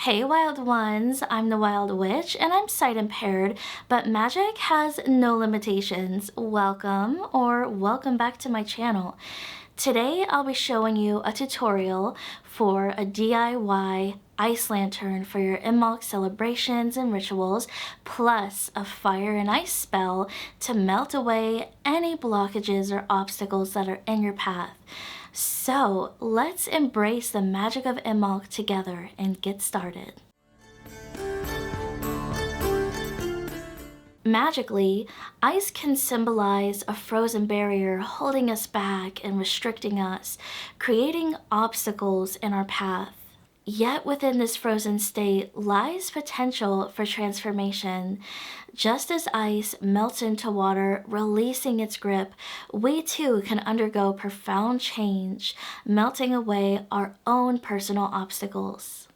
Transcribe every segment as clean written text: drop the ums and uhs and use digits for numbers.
Hey wild ones, I'm the Wild Witch and I'm sight impaired, but magic has no limitations. Welcome back to my channel. Today I'll be showing you a tutorial for a DIY ice lantern for your Imbolc celebrations and rituals, plus a fire and ice spell to melt away any blockages or obstacles that are in your path. So let's embrace the magic of Imbolc together and get started. Magically, ice can symbolize a frozen barrier holding us back and restricting us, creating obstacles in our path. Yet within this frozen state lies potential for transformation. Just as ice melts into water, releasing its grip, we too can undergo profound change, melting away our own personal obstacles.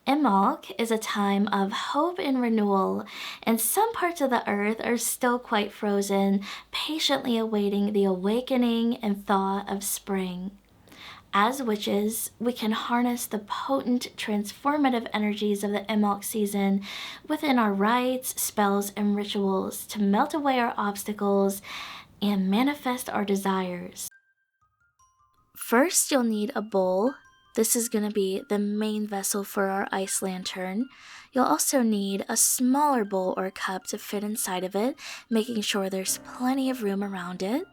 Imbolc is a time of hope and renewal, and some parts of the earth are still quite frozen, patiently awaiting the awakening and thaw of spring. As witches, we can harness the potent, transformative energies of the Imbolc season within our rites, spells, and rituals to melt away our obstacles and manifest our desires. First, you'll need a bowl. This is going to be the main vessel for our ice lantern. You'll also need a smaller bowl or cup to fit inside of it, making sure there's plenty of room around it.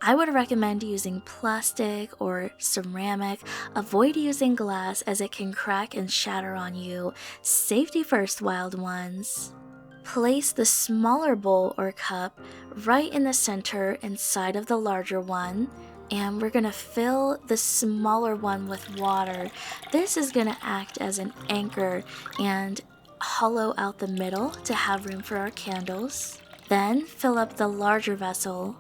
I would recommend using plastic or ceramic. Avoid using glass as it can crack and shatter on you. Safety first, wild ones. Place the smaller bowl or cup right in the center inside of the larger one. And we're going to fill the smaller one with water. This is going to act as an anchor and hollow out the middle to have room for our candles. Then fill up the larger vessel.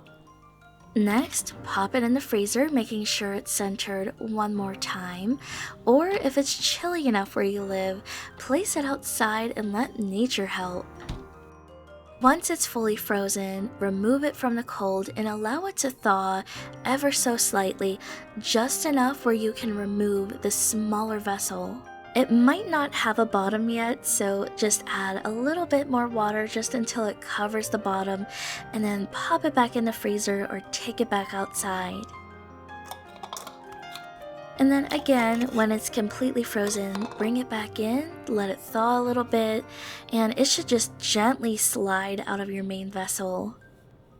Next, pop it in the freezer, making sure it's centered one more time. Or if it's chilly enough where you live, place it outside and let nature help. Once it's fully frozen, remove it from the cold and allow it to thaw ever so slightly, just enough where you can remove the smaller vessel. It might not have a bottom yet, so just add a little bit more water just until it covers the bottom, and then pop it back in the freezer or take it back outside. And then again, when it's completely frozen, bring it back in, let it thaw a little bit, and it should just gently slide out of your main vessel.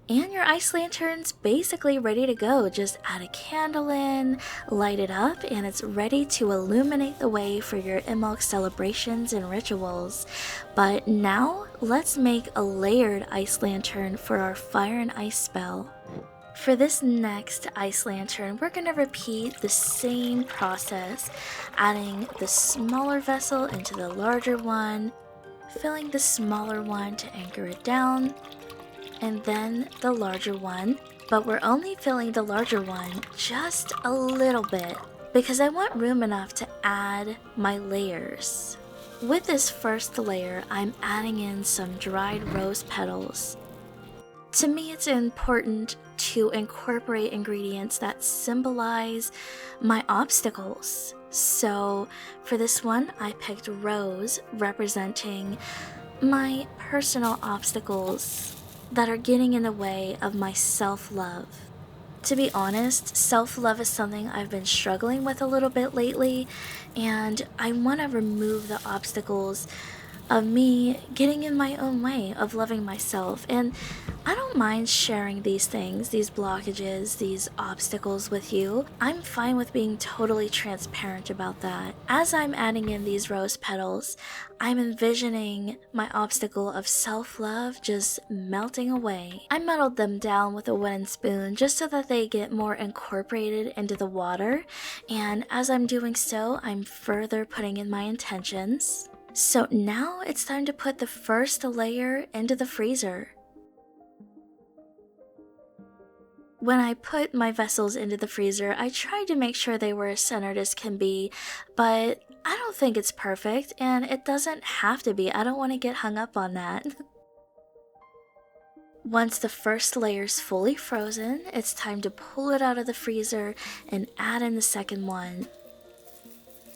And your ice lantern's basically ready to go. Just add a candle in, light it up, and it's ready to illuminate the way for your Imbolc celebrations and rituals. But now, let's make a layered ice lantern for our fire and ice spell. For this next ice lantern, we're going to repeat the same process, adding the smaller vessel into the larger one, filling the smaller one to anchor it down, and then the larger one, but we're only filling the larger one just a little bit because I want room enough to add my layers. With this first layer, I'm adding in some dried rose petals. To me, it's important to incorporate ingredients that symbolize my obstacles. So for this one, I picked rose, representing my personal obstacles that are getting in the way of my self-love. To be honest, self-love is something I've been struggling with a little bit lately, and I want to remove the obstacles of me getting in my own way of loving myself. And I don't mind sharing these things, these blockages, these obstacles with you. I'm fine with being totally transparent about that. As I'm adding in these rose petals, I'm envisioning my obstacle of self-love just melting away. I muddled them down with a wooden spoon just so that they get more incorporated into the water, and as I'm doing so, I'm further putting in my intentions. So now it's time to put the first layer into the freezer. When I put my vessels into the freezer, I tried to make sure they were as centered as can be, but I don't think it's perfect, and it doesn't have to be. I don't want to get hung up on that. Once the first layer's fully frozen, it's time to pull it out of the freezer and add in the second one.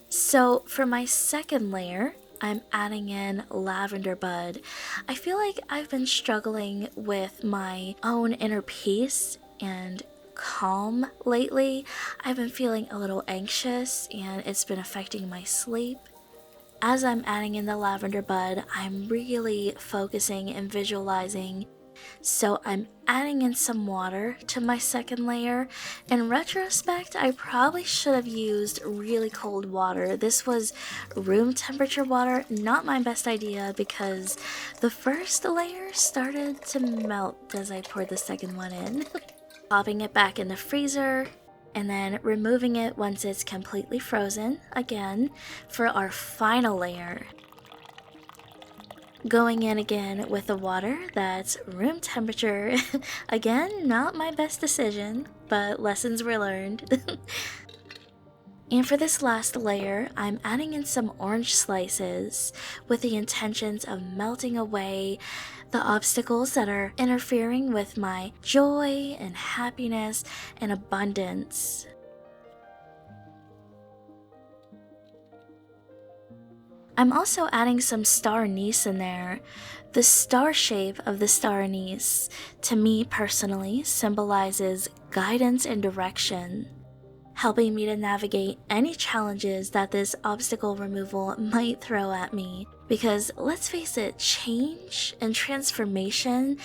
So for my second layer, I'm adding in lavender bud. I feel like I've been struggling with my own inner peace and calm lately. I've been feeling a little anxious and it's been affecting my sleep. As I'm adding in the lavender bud, I'm really focusing and visualizing. So I'm adding in some water to my second layer. In retrospect, I probably should have used really cold water. This was room temperature water, not my best idea because the first layer started to melt as I poured the second one in. Popping it back in the freezer, and then removing it once it's completely frozen again for our final layer. Going in again with the water that's room temperature. Again, not my best decision, but lessons were learned. And for this last layer, I'm adding in some orange slices with the intentions of melting away the obstacles that are interfering with my joy and happiness and abundance. I'm also adding some star anise in there. The star shape of the star anise, to me personally, symbolizes guidance and direction, helping me to navigate any challenges that this obstacle removal might throw at me. Because let's face it, change and transformation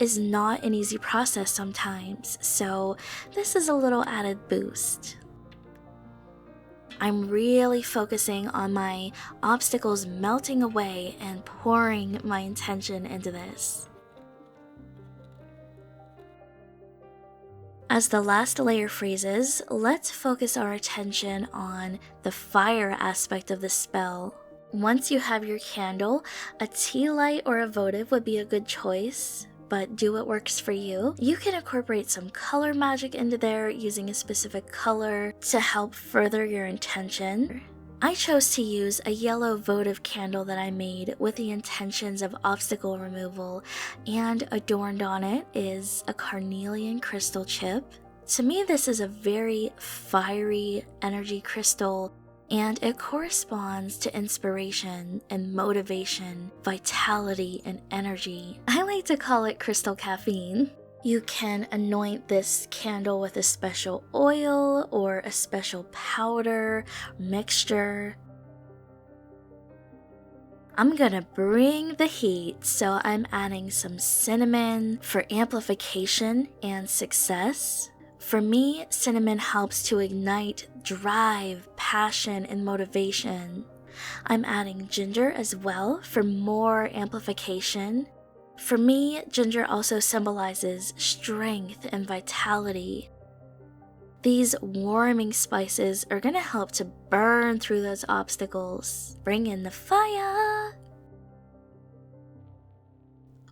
is not an easy process sometimes, so this is a little added boost. I'm really focusing on my obstacles melting away and pouring my intention into this. As the last layer freezes, let's focus our attention on the fire aspect of the spell. Once you have your candle, a tea light or a votive would be a good choice, but do what works for you. You can incorporate some color magic into there using a specific color to help further your intention. I chose to use a yellow votive candle that I made with the intentions of obstacle removal, and adorned on it is a carnelian crystal chip. To me, this is a very fiery energy crystal, and it corresponds to inspiration and motivation, vitality, and energy. I like to call it crystal caffeine. You can anoint this candle with a special oil or a special powder mixture. I'm gonna bring the heat, so I'm adding some cinnamon for amplification and success. For me, cinnamon helps to ignite drive, passion, and motivation. I'm adding ginger as well for more amplification. For me, ginger also symbolizes strength and vitality. These warming spices are gonna help to burn through those obstacles. Bring in the fire!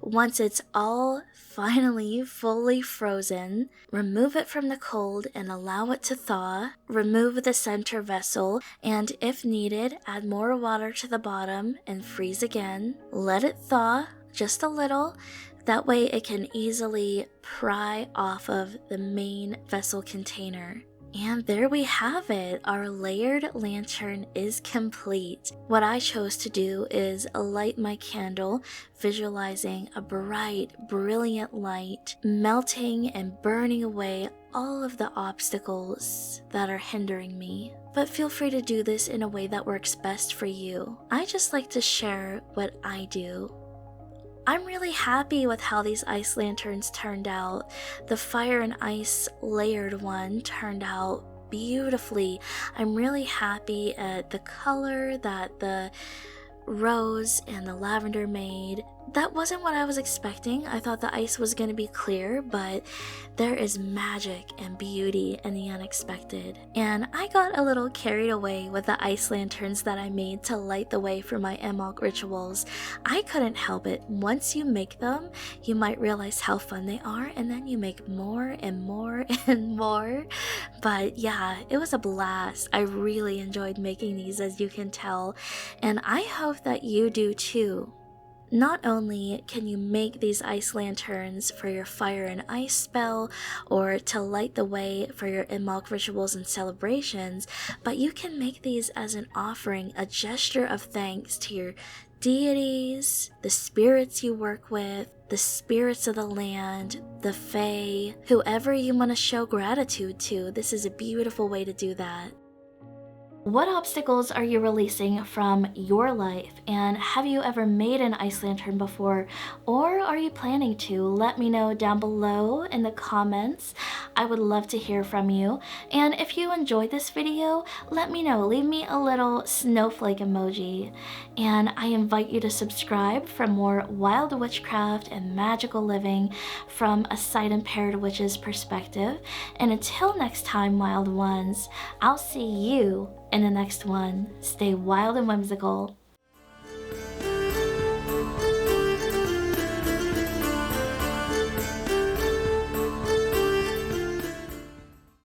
Once it's all finally fully frozen, remove it from the cold and allow it to thaw. Remove the center vessel, and if needed, add more water to the bottom and freeze again. Let it thaw just a little. That way it can easily pry off of the main vessel container. And there we have it, our layered lantern is complete. What I chose to do is light my candle, visualizing a bright, brilliant light, melting and burning away all of the obstacles that are hindering me. But feel free to do this in a way that works best for you. I just like to share what I do. I'm really happy with how these ice lanterns turned out. The fire and ice layered one turned out beautifully. I'm really happy at the color that the rose and the lavender made. That wasn't what I was expecting. I thought the ice was going to be clear, but there is magic and beauty in the unexpected. And I got a little carried away with the ice lanterns that I made to light the way for my Imbolc rituals. I couldn't help it. Once you make them, you might realize how fun they are, and then you make more and more and more. But yeah, it was a blast. I really enjoyed making these, as you can tell, and I hope that you do too. Not only can you make these ice lanterns for your fire and ice spell or to light the way for your Imbolc rituals and celebrations, but you can make these as an offering, a gesture of thanks to your deities, the spirits you work with, the spirits of the land, the fae, whoever you want to show gratitude to. This is a beautiful way to do that. What obstacles are you releasing from your life, and have you ever made an ice lantern before, or are you planning to? Let me know down below in the comments. I would love to hear from you, and if you enjoyed this video, let me know. Leave me a little snowflake emoji, and I invite you to subscribe for more wild witchcraft and magical living from a sight-impaired witch's perspective. And until next time, wild ones, I'll see you in the next one. Stay wild and whimsical.